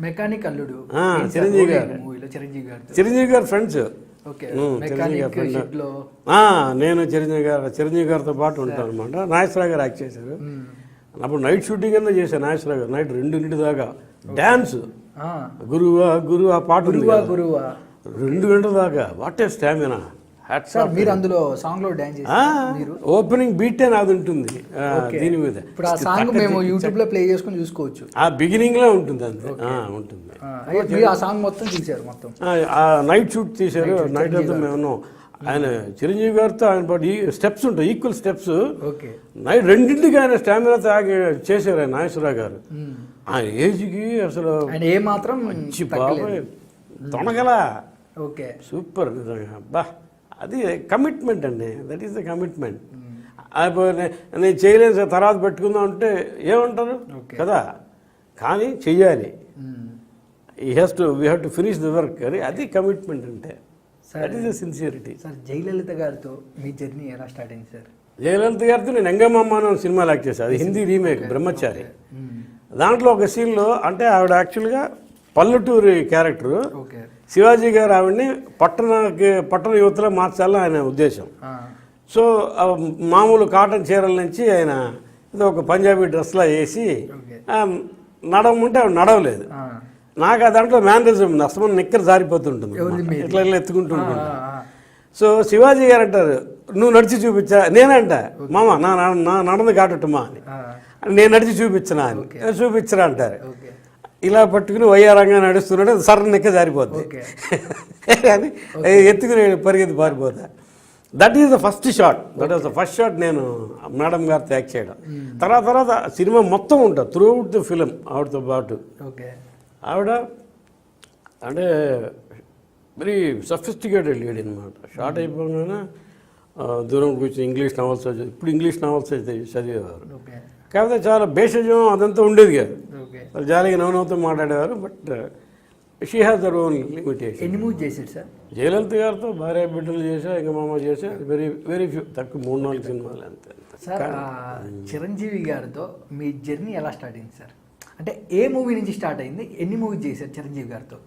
Mechanic అల్లుడు చిరంజీవి గారు మూవీలో చిరంజీవి గారు ఫ్రెండ్స్. ఓకే చిరంజీవి గారు ఫ్రెండ్. నేను చిరంజీవి గారితో పాటు ఉంటాను అనమాట. నాగేశ్వరరావు గారు యాక్ట్ చేశారు. అప్పుడు నైట్ షూటింగ్ అన్నా చేశాను. నాగేశ్వరరావు గారు నైట్ 2 దాకా డ్యాన్స్ గురువా ఆ పాట 2 గంటల దాకా. What a stamina. మీరు అందులో సాంగ్ లో డాన్స్ చేశారు. ఓపెనింగ్ బీటే నాది ఉంటుంది దీని మీద. ఇప్పుడు ఆ సాంగ్ మేము యూట్యూబ్ లో ప్లే చేసుకుని చూసుకోవచ్చు. ఆ బిగినింగ్ లో ఉంటుంది అంతే ఉంటుంది. ఆ సాంగ్ మొత్తం తీశారు. మొత్తం ఆ నైట్ షూట్ తీశారు. నైట్ అంతా మేము ఆయన చిరంజీవి గారితో ఆయన పాటు స్టెప్స్ ఉంటాయి, ఈక్వల్ స్టెప్స్. నైట్ 2ంటికి ఆయన స్టామినా తాగి చేశారు ఆయన నాగేశ్వరరావు గారు. ఆయన ఏజ్కి అసలు ఏ మాత్రం మంచి బాబాయ్ తొనగలా. ఓకే సూపర్ నిజంగా. అబ్బా అది కమిట్మెంట్ అండి. That is the commitment. నేను చేయలేదు సార్ తర్వాత పెట్టుకుందాం అంటే ఏమంటారు కదా, కానీ చెయ్యాలి. We have to finish the work. అది కమిట్మెంట్ అంటే. That is the sincerity. Sir Jayalalitha గారితో మీ జర్నీ ఎలా స్టార్ట్ అయింది సార్? జయలలిత గారితో నేను ఎంగమ్మ అనే సినిమాలు యాక్ట్ చేశాను. అది హిందీ రీమేక్ బ్రహ్మచారి. దాంట్లో ఒక సీన్లో అంటే ఆవిడ యాక్చువల్గా పల్లెటూరి క్యారెక్టరు. శివాజీ గారు ఆవిడని పట్టణ యువతలో మార్చాలని ఆయన ఉద్దేశం. సో మామూలు కాటన్ చీరల నుంచి ఆయన ఒక పంజాబీ డ్రెస్లా వేసి నడవమంటే ఆవిడ నడవలేదు. నాకు ఆ దాంట్లో మేనరిజం ఉంది. అసలు నిక్కర జారిపోతుంటుంది, ఇట్లా ఎత్తుకుంటుంటుంది. సో శివాజీ గారు అంటారు నువ్వు నడిచి చూపించా. నేనంట మామ నా నడந்து కాటట్టుమా అని. నేను నడిచి చూపించనా అని. చూపించరా అంటారు. ఇలా పట్టుకుని వయ్యారంగా నడుస్తున్నాడు. సర్ర నిక్క జారిపోద్ది అని ఎత్తుకుని పరిగెత్తి పారిపోతా. That is the first shot. That is the first shot నేను మేడం గారితో యాక్ట్ చేయడం. తర్వాత సినిమా మొత్తం ఉంటుంది త్రూ అవుట్ ద ఫిలిం ఆవిడతో పాటు. ఆవిడ అంటే వెరీ సఫిస్టికేటెడ్ లేడీ అనమాట. షార్ట్ అయిపోగానే దూరం కూర్చొని ఇంగ్లీష్ నావల్స్ చదివి, ఇప్పుడు ఇంగ్లీష్ నావల్స్ చదివేవారు. కాకపోతే చాలా భేషజం అదంతా ఉండేది కాదు. జాలిగా నవ్వుతో మాట్లాడేవారు. But she has their own limitation. ఎన్ని మూవీ చేశారు సార్? జయలలిత గారితో భార్య బిడ్డలు చేశా, ఇంకా మామ చేశా. వెరీ ఫ్యూ, తక్కువ 3-4 సినిమాలు అంతే. సార్ చిరంజీవి గారితో మీ జర్నీ ఎలా స్టార్ట్ అయింది సార్? అంటే ఏ మూవీ నుంచి స్టార్ట్ అయింది? ఎన్ని మూవీస్ చేశారు చిరంజీవి గారితో?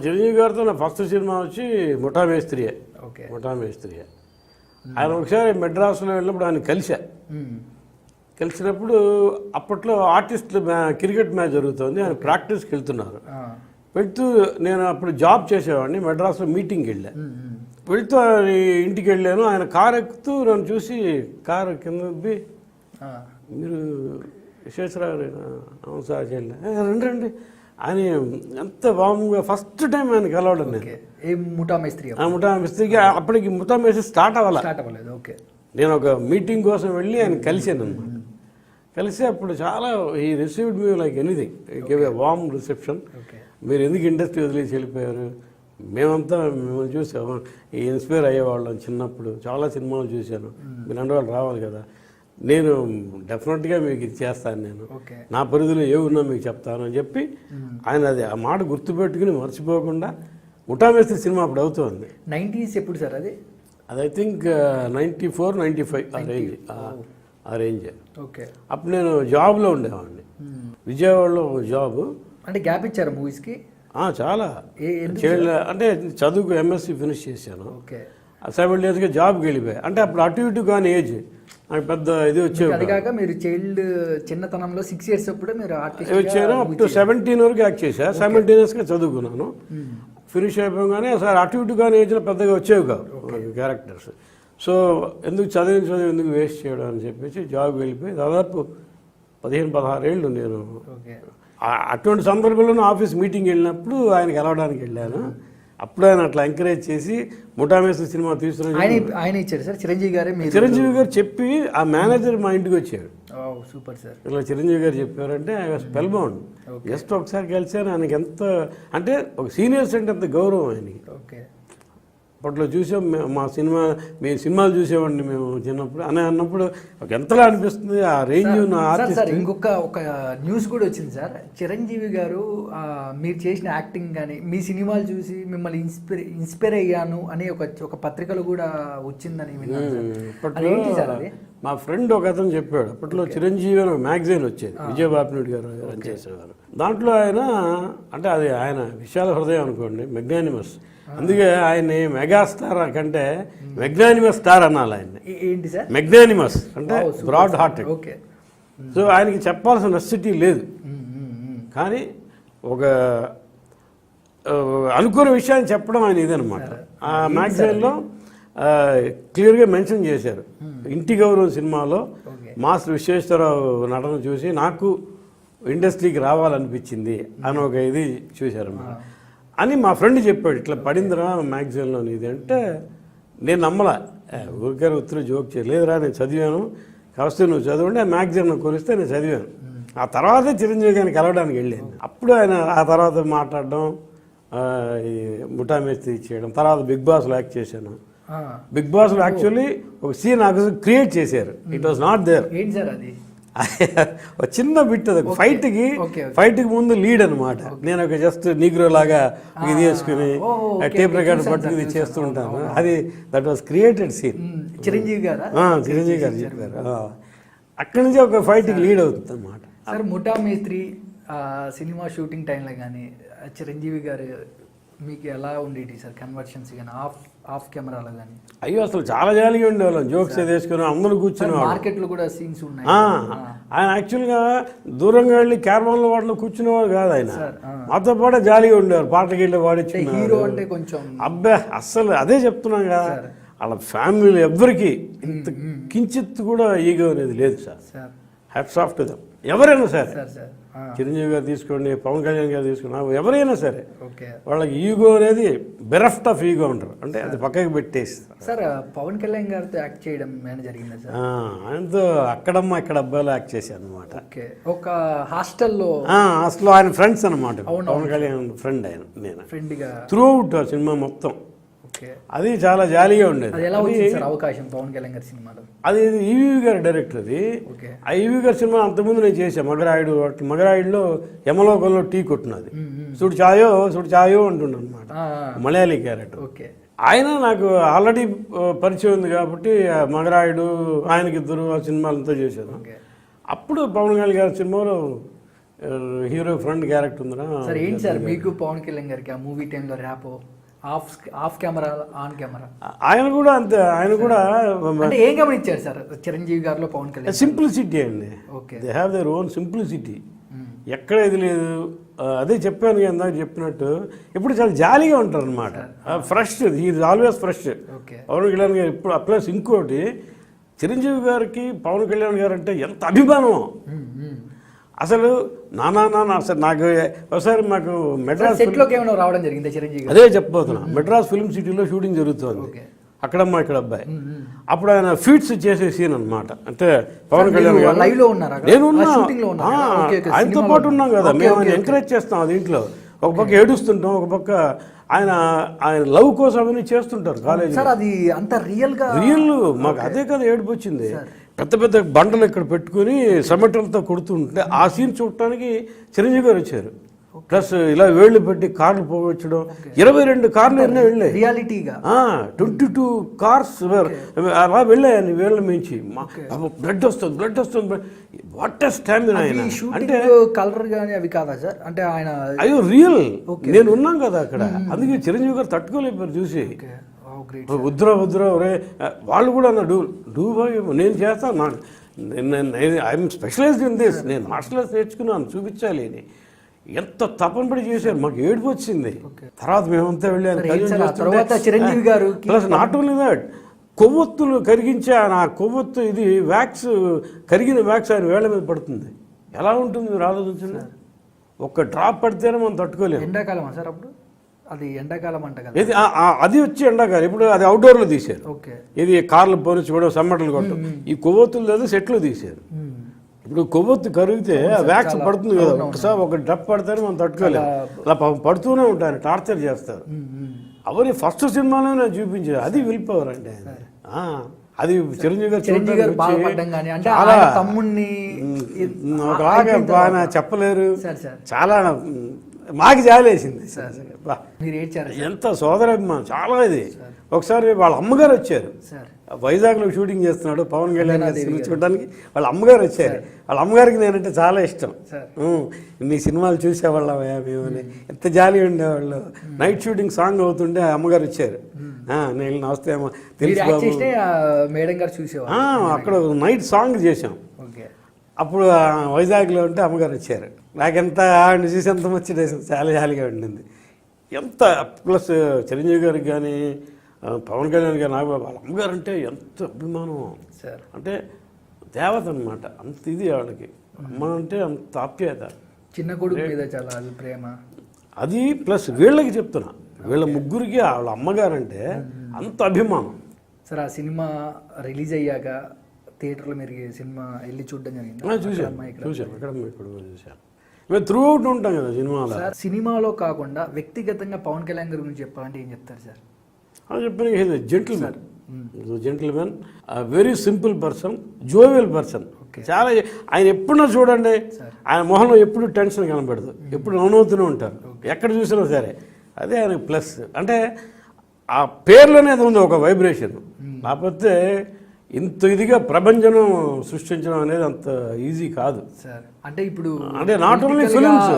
చిరంజీవి గారితో నా ఫస్ట్ సినిమా వచ్చి ముఠా మేస్త్రియే. ఆయన ఒకసారి మెడ్రాస్లో వెళ్ళినప్పుడు ఆయన కలిసినప్పుడు అప్పట్లో ఆర్టిస్టులు క్రికెట్ మ్యాచ్ జరుగుతుంది. ఆయన ప్రాక్టీస్కి వెళ్తూ నేను అప్పుడు జాబ్ చేసేవాడిని. మెడ్రాస్లో మీటింగ్కి వెళ్తూ ఇంటికి వెళ్ళాను. ఆయన కారు ఎక్కుతూ నన్ను చూసి కారు కింద మీరు విశ్వేశ్వరరావు అవును సార్ రండి ఆయన ఎంత వాముగా ఫస్ట్ టైం ఆయన కలవడం. నేను ముఠా మేస్త్రికి అప్పటికి ముఠా మేస్త్రి స్టార్ట్ అవ్వలేదు. నేను ఒక మీటింగ్ కోసం వెళ్ళి ఆయన కలిసాను అనమాట. కలిసి అప్పుడు చాలా ఈ received me like anything, give a warm reception. మీరు ఎందుకు ఇండస్ట్రీ వదిలేసి వెళ్ళిపోయారు? మేమంతా మిమ్మల్ని చూసి ఇన్స్పైర్ అయ్యేవాళ్ళం. చిన్నప్పుడు చాలా సినిమాలు చూశాను. మీరు వాళ్ళు రావాలి కదా, నేను డెఫినెట్గా మీకు ఇది చేస్తాను, నేను నా పరిధిలో ఏ ఉన్నా మీకు చెప్తాను అని చెప్పి ఆయన అది ఆ మాట గుర్తుపెట్టుకుని మర్చిపోకుండా ముఠా మేస్త్రి సినిమా అప్పుడు అవుతుంది. 90s ఎప్పుడు సార్ అది? ఐ థింక్ 94, 95 ఆ రేంజ్. అప్పుడు నేను జాబ్లో ఉండేవాడిని విజయవాడలో. జాబ్ అంటే గ్యాప్ ఇచ్చారు మూవీస్కి చాలా. అంటే చదువుకు ఎంఎస్సీ ఫినిష్ చేశాను. 7 డేస్గా జాబ్కి వెళ్ళిపోయా. అంటే అప్పుడు అటు ఇటు కానీ ఏజ్ నాకు పెద్ద ఇది వచ్చేది. అది కాక మీరు చిన్నతనంలో 6 years అప్పుడు మీరు వచ్చాను. అప్ టు 17 వరకు యాక్ట్ చేశా. సైమల్టేనియస్గా చదువుకున్నాను. ఫినిష్ అయిపోగానే సార్ అటు ఇటు కానీ ఏజ్లో పెద్దగా వచ్చేవి కావు క్యారెక్టర్స్. సో ఎందుకు చదువు ఎందుకు వేస్ట్ చేయడం అని చెప్పేసి జాబ్ వెళ్ళిపోయి దాదాపు 15-16 ఏళ్ళు నేను అటువంటి సందర్భంలోనూ ఆఫీస్ మీటింగ్ వెళ్ళినప్పుడు ఆయనకి కలవడానికి వెళ్ళాను. అప్పుడు ఆయన అట్లా ఎంకరేజ్ చేసి ముఠా మేస్త్రి సినిమా ఆయన ఇచ్చారు సార్. చిరంజీవి గారు చెప్పి ఆ మేనేజర్ మా ఇంటికి వచ్చాడు. Super sir. ఇలా చిరంజీవి గారు చెప్పారంటే I was spell bound. Just ఒకసారి కలిసాను. ఆయనకి ఎంత అంటే ఒక సీనియర్స్ అంటే అంత గౌరవం ఆయనకి. అప్పట్లో చూసాం మా సినిమాలు చూసేవాడిని మేము చిన్నప్పుడు అని అన్నప్పుడు ఒక ఎంతలా అనిపిస్తుంది ఆ రేంజ్. ఒక న్యూస్ కూడా వచ్చింది సార్, చిరంజీవి గారు మీరు చేసిన యాక్టింగ్ కానీ మీ సినిమాలు చూసి మిమ్మల్ని ఇన్స్పైర్ అయ్యాను అని ఒక పత్రికలో కూడా వచ్చిందని విన్నాను సార్. మా ఫ్రెండ్ ఒక అతను చెప్పాడు, అప్పట్లో చిరంజీవి అని ఒక మ్యాగజైన్ వచ్చేది, విజయబాపినుడి గారు రన్ చేసేవారు. దాంట్లో ఆయన అంటే అది ఆయన విశాల హృదయం అనుకోండి, మెగ్నానిమస్. అందుకే ఆయన్ని మెగాస్టార్ కంటే మెగ్నానిమస్ స్టార్ అనాలి ఆయన్ని. ఏంటి సార్? మెగ్నానిమస్ అంటే బ్రాడ్ హార్టెడ్. ఓకే. సో ఆయనకి చెప్పాల్సిన నెసెసిటీ లేదు, కానీ ఒక అనుకున్న విషయాన్ని చెప్పడం ఆయన ఇదనమాట. ఆ మ్యాగజైన్లో క్లియర్గా మెన్షన్ చేశారు, ఇంటి గౌరవం సినిమాలో మాస్టర్ విశ్వేశ్వరరావు నటన చూసి నాకు ఇండస్ట్రీకి రావాలనిపించింది అని ఒక ఇది చూశారన్నమాట అని మా ఫ్రెండ్ చెప్పాడు. ఇట్లా పడిందిరా మ్యాగజైన్లో ఇది అంటే నేను నమ్మలా, ఊరికే ఉత్తరం జోక్ చేయలేదురా, నేను చదివాను, కావస్తే నువ్వు చదవండి, ఆ మ్యాగజైన్ కొనిస్తే నేను చదివాను. ఆ తర్వాతే చిరంజీవి గారిని కలవడానికి వెళ్ళాను. అప్పుడు ఆయన ఆ తర్వాత మాట్లాడడం, ఈ ముఠా మేస్త్రి చేయడం, తర్వాత బిగ్ బాస్లో యాక్ట్ చేశాను. బిగ్ బాస్లో యాక్చువల్లీ ఒక సీన్ నాకు క్రియేట్ చేశారు, ఇట్ వాజ్ నాట్ దేర్. ఏంటి సార్ అది? ఒక చిన్న బిట్, అది ఫైట్కి ముందు లీడ్ అనమాట. నేను ఒక జస్ట్ నీగ్రో లాగా ఇది వేసుకుని టేప్ రికార్డ్ పట్టుకు ఇది చేస్తూ ఉంటాను. అది that was created scene. Chiranjeevi garu చెప్పారు. అక్కడి నుంచి ఒక ఫైట్కి లీడ్ అవుతుంది అనమాట. సార్ ముఠా మేస్త్రి సినిమా షూటింగ్ టైంలో కానీ చిరంజీవి గారు మీకు ఎలా ఉండేది సార్ కన్వర్షన్స్ కానీ ఆఫ్ కెమెరాలో కానీ? అయ్యో అసలు చాలా జాలీగా ఉండేవాళ్ళం, జోక్స్ వేసుకుని అందరూ కూర్చుని. మార్కెట్లో కూడా సీన్స్ ఉన్నాయి. ఆయన యాక్చువల్గా దూరంగా వెళ్ళి క్యారవాన్లో వాటిలో కూర్చునేవాడు కాదు, ఆయన మాతో పాటు జాలీగా ఉండేవారు. పాటకి వెళ్ళి వాడిచ్చి హీరో అంటే కొంచెం అబ్బా అస్సలు అదే చెప్తున్నాం కదా, వాళ్ళ ఫ్యామిలీలో ఎవ్వరికి ఇంత కించిత్ కూడా ఈగో అనేది లేదు sir. Hats off to them. ఎవరైనా సరే, చిరంజీవి గారు తీసుకోండి, పవన్ కళ్యాణ్ గారు తీసుకోండి, ఎవరైనా సరే వాళ్ళకి ఈగో అనేది బెరఫ్ట్ ఆఫ్ ఈగో ఉంటారు, అంటే అది పక్కకి పెట్టేస్తారు. సార్ పవన్ కళ్యాణ్ గారితో యాక్ట్ చేయడం ఏమైనా జరిగిందా సార్? ఆయనతో అక్కడమ్మ ఇక్కడ అబ్బాయిలో యాక్ట్ చేశాను అనమాట. ఒక హాస్టల్లో ఆయన ఫ్రెండ్స్ అనమాట, పవన్ కళ్యాణ్ ఫ్రెండ్ ఆయన, నేను ఫ్రెండ్గా త్రూ అవుట్ ఆ సినిమా మొత్తం. అది చాలా జాలీగా ఉండేది. అవకాశం పవన్ కళ్యాణ్ గారి సినిమాలో అది ఈవీ గారి డైరెక్టర్. అది ఆ ఈవీ గారి సినిమా అంతకుముందు నేను చేశాను, మగరాయుడు. మగరాయుడులో యమలోకంలో టీ కొట్టినది, సుడు చాయో అంటుండ అనమాట, మలయాళీ క్యారెక్టర్. ఆయన నాకు ఆల్రెడీ పరిచయం ఉంది కాబట్టి మగరాయుడు ఆయనకి ఇద్దరు ఆ సినిమాలంతా చేశాను. అప్పుడు పవన్ కళ్యాణ్ గారి సినిమాలో హీరో ఫ్రెండ్ క్యారెక్టర్ ఉందా. సార్ ఏంటి సార్ మీకు పవన్ కళ్యాణ్ గారికి ఆ మూవీ టైంలో rapport off camera on camera? ఆయన కూడా అంతే, ఆయన కూడా అంటే ఏం గమనించారు సార్ చిరంజీవి గారిలో పవన్ కళ్యాణ్? సింప్లిసిటీ అండి, they have their own simplicity. ఎక్కడ ఇది లేదు, అదే చెప్పాను కదా చెప్పినట్టు, ఇప్పుడు చాలా జాలీగా ఉంటారు అనమాట. Fresh, he is always fresh Pawan Kalyan garu. ఇప్పుడు ప్లస్ ఇంకోటి, చిరంజీవి గారికి పవన్ కళ్యాణ్ గారు అంటే ఎంత అభిమానం అసలు. నానా అసలు నాకు ఒకసారి మాకు మెడ్రాస్ రావడం జరిగింది చిరంజీవి, అదే చెప్పబోతున్నా. మెడ్రాస్ ఫిల్మ్ సిటీలో షూటింగ్ జరుగుతుంది, అక్కడమ్మా ఇక్కడ అబ్బాయి. అప్పుడు ఆయన ఫీట్స్ చేసే సీన్ అనమాట. అంటే పవన్ కళ్యాణ్ గారు నేను ఆయనతో పాటు ఉన్నాం కదా, మేము ఆయన ఎంకరేజ్ చేస్తాం. దీంట్లో ఒక పక్క ఏడుస్తుంటాం, ఒక పక్క ఆయన లవ్ కోసం అవన్నీ చేస్తుంటారు కాలేజీ. రియల్ మాకు అదే కదా ఏడుపు వచ్చింది. పెద్ద పెద్ద బండలు ఇక్కడ పెట్టుకుని సమెటలతో కొడుతుంటే ఆ సీన్ చూడటానికి చిరంజీవి గారు వచ్చారు. ప్లస్ ఇలా వేళ్ళు పెట్టి కార్లు పోగొచ్చడం, 22 కార్లు ఎన్నో వెళ్ళాయి రియాలిటీగా, 22 కార్స్ అలా వెళ్ళాయని వేళ్ళ మించి. బ్లడ్ వస్తుంది. వాట్ ఎ స్టామినా ఆయన. అంటే కలర్ గానీ అవి కాదా సార్? అంటే ఆయన అయ్యో రియల్, నేను ఉన్నాం కదా అక్కడ, అందుకే చిరంజీవి గారు తట్టుకోలేపారు చూసి. వద్దురా ఒరే, వాళ్ళు కూడా అన్న డూ బాయ్ నేను చేస్తాను, ఐఎమ్ స్పెషలైజ్డ్ ఇన్ దిస్, నేను మార్షల్ ఆర్ట్స్ నేర్చుకున్నాను, చూపించాలి అని ఎంత తపన పడి చేశారు. మాకు ఏడుపు వచ్చింది. తర్వాత మేమంతా వెళ్ళాను. ప్లస్ నాట్ ఓన్లీ దాట్, కొవ్వొత్తులు కరిగించే ఆ కొవ్వొత్తు ఇది వ్యాక్స్, కరిగిన వ్యాక్స్ ఆయన వేళ్ల మీద పడుతుంది. ఎలా ఉంటుంది మీరు ఆలోచించండి. ఒక్క డ్రాప్ పడితేనే మనం తట్టుకోలేము. ఎండాకాలం సార్ అప్పుడు, అది ఎండాకాలం అంట కదా. ఇది అది వచ్చి ఎండాకాలం. ఇప్పుడు అది అవుట్డోర్లో తీశారు. ఇది కార్లు పోనిచ్చుకోవడం, సమ్మటలు కొట్టడం. ఈ కొవ్వొత్తులు లేదా సెట్లు తీశారు. ఇప్పుడు కొవ్వొత్తు కరిగితే వ్యాక్స్ పడుతుంది కదా, ఒకసారి ఒక డ్రప్ పడితేనే మనం తట్టుకోలేము. అలా పడుతూనే ఉంటారు, టార్చర్ చేస్తారు. అవన్నీ ఫస్ట్ సినిమాలోనే చూపించారు. అది విల్ పవర్ అంటే అది చిరంజీవి గారు చాలా ఒకలాగా ఆయన చెప్పలేరు. చాలా మాకు జాలేసింది. ఎంత సోదరాభిమానం చాలా. ఇది ఒకసారి వాళ్ళ అమ్మగారు వచ్చారు, వైజాగ్లో షూటింగ్ చేస్తున్నాడు పవన్ కళ్యాణ్ గారి సినిమా చూడడానికి వాళ్ళ అమ్మగారు వచ్చారు. వాళ్ళ అమ్మగారికి నేనంటే చాలా ఇష్టం. నీ సినిమాలు చూసేవాళ్ళం మేమని ఎంత జాలి ఉండేవాళ్ళు. నైట్ షూటింగ్ సాంగ్ అవుతుంటే అమ్మగారు వచ్చారు. నేను నమస్తే అమ్మ తెలుసు బాబు మేడం గారు చూసేవాళ్ళు. అక్కడ నైట్ సాంగ్ చేసాం. అప్పుడు వైజాగ్లో ఉంటే అమ్మగారు వచ్చారు. నాకెంత ఆవిడని చూసి ఎంత ముచ్చటేసింది, చాలా జాలిగా ఉండింది. ఎంత ప్లస్ చిరంజీవి గారికి కానీ పవన్ కళ్యాణ్ గారు నాగబాబు వాళ్ళ అమ్మగారు అంటే ఎంత అభిమానం సార్. అంటే దేవత అనమాట. అంత ఇది వాళ్ళకి అమ్మ అంటే అంత ఆప్యాయత. చిన్న కొడుకు మీద చాలా ప్రేమ. అది ప్లస్ వీళ్ళకి చెప్తున్నా, వీళ్ళ ముగ్గురికి వాళ్ళ అమ్మగారు అంటే అంత అభిమానం. సార్ ఆ సినిమా రిలీజ్ అయ్యాక థియేటర్లో మీరు సినిమా వెళ్ళి చూడడం జరిగింది? చూశాను ఇక్కడ చూశాను. మేము త్రూ అవుట్ ఉంటాం కదా సినిమాలో. సినిమాలో కాకుండా వ్యక్తిగతంగా పవన్ కళ్యాణ్ గారి గురించి చెప్పాలంటే ఏం చెప్తారు సార్? చెప్పిన gentleman, gentleman, very simple person, jovial person. చాలా ఆయన ఎప్పుడన్నా చూడండి ఆయన మొహంలో ఎప్పుడు టెన్షన్ కనబడదు, ఎప్పుడు నవ్వుతూనే ఉంటారు ఎక్కడ చూసినా సరే. అదే ఆయన ప్లస్. అంటే ఆ పేర్లోనే అది ఉంది ఒక వైబ్రేషన్. లేకపోతే ఇంత ఇదిగా ప్రపంచం సృష్టించడం అనేది అంత ఈజీ కాదు సార్. అంటే ఇప్పుడు అంటే నాట్ ఓన్లీ ఫిలిమ్స్,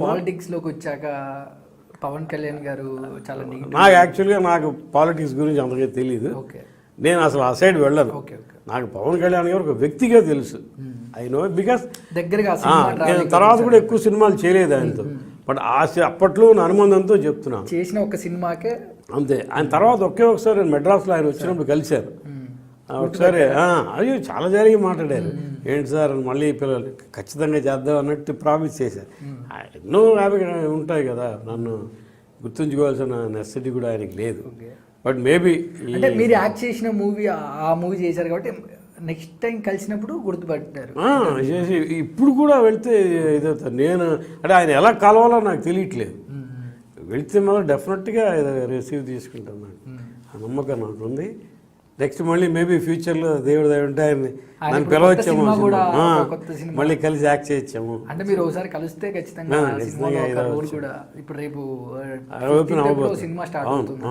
పాలిటిక్స్లోకి వచ్చాక పవన్ కళ్యాణ్ గారు చాలా నాకు యాక్చువల్గా నాకు పాలిటిక్స్ గురించి అంతగా తెలియదు. నేను అసలు ఆ సైడ్ వెళ్ళను. నాకు పవన్ కళ్యాణ్ గారు ఒక వ్యక్తిగా తెలుసు. ఐ నో బికాస్ దగ్గరగా నేను తర్వాత కూడా ఎక్కువ సినిమాలు చేయలేదు ఆయనతో. బట్ అప్పట్లో నా అనుబంధంతో చెప్తున్నాను. చేసిన ఒక సినిమాకే అంతే. ఆయన తర్వాత ఒకసారి మెడ్రాస్లో ఆయన వచ్చినప్పుడు కలిశారు. ఒకసారి అయ్యో చాలా జరిగి మాట్లాడారు. ఏంటి సార్ మళ్ళీ పిల్లలు ఖచ్చితంగా చేద్దాం అన్నట్టు ప్రామిస్ చేశారు. ఎన్నో హ్యాపీగా ఉంటాయి కదా, నన్ను గుర్తుంచుకోవాల్సిన నెసెసిటీ కూడా ఆయనకి లేదు. బట్ మేబీ అంటే మీరు యాక్ట్ చేసిన మూవీ ఆ మూవీ చేశారు కాబట్టి నెక్స్ట్ టైం కలిసినప్పుడు గుర్తుపట్టారు చేసి ఇప్పుడు కూడా వెళ్తే ఇదవుతారు. నేను అంటే ఆయన ఎలా కలవాలో నాకు తెలియట్లేదు. వెళ్తే మళ్ళీ డెఫినెట్గా రిసీవ్ తీసుకుంటాను. ఆ నమ్మకం నాకు ఉంది. నెక్స్ట్ మళ్ళీ మేబీ ఫ్యూచర్లో దేవుడు దయ ఉంటే ఆయన్ని నన్ను పిలవచ్చాము, మళ్ళీ కలిసి యాక్ట్ చేయొచ్చాము. అంటే మీరు ఒకసారి కలిస్తే ఖచ్చితంగా ఇప్పుడు రేపు సినిమా స్టార్ట్ అవుతుంది.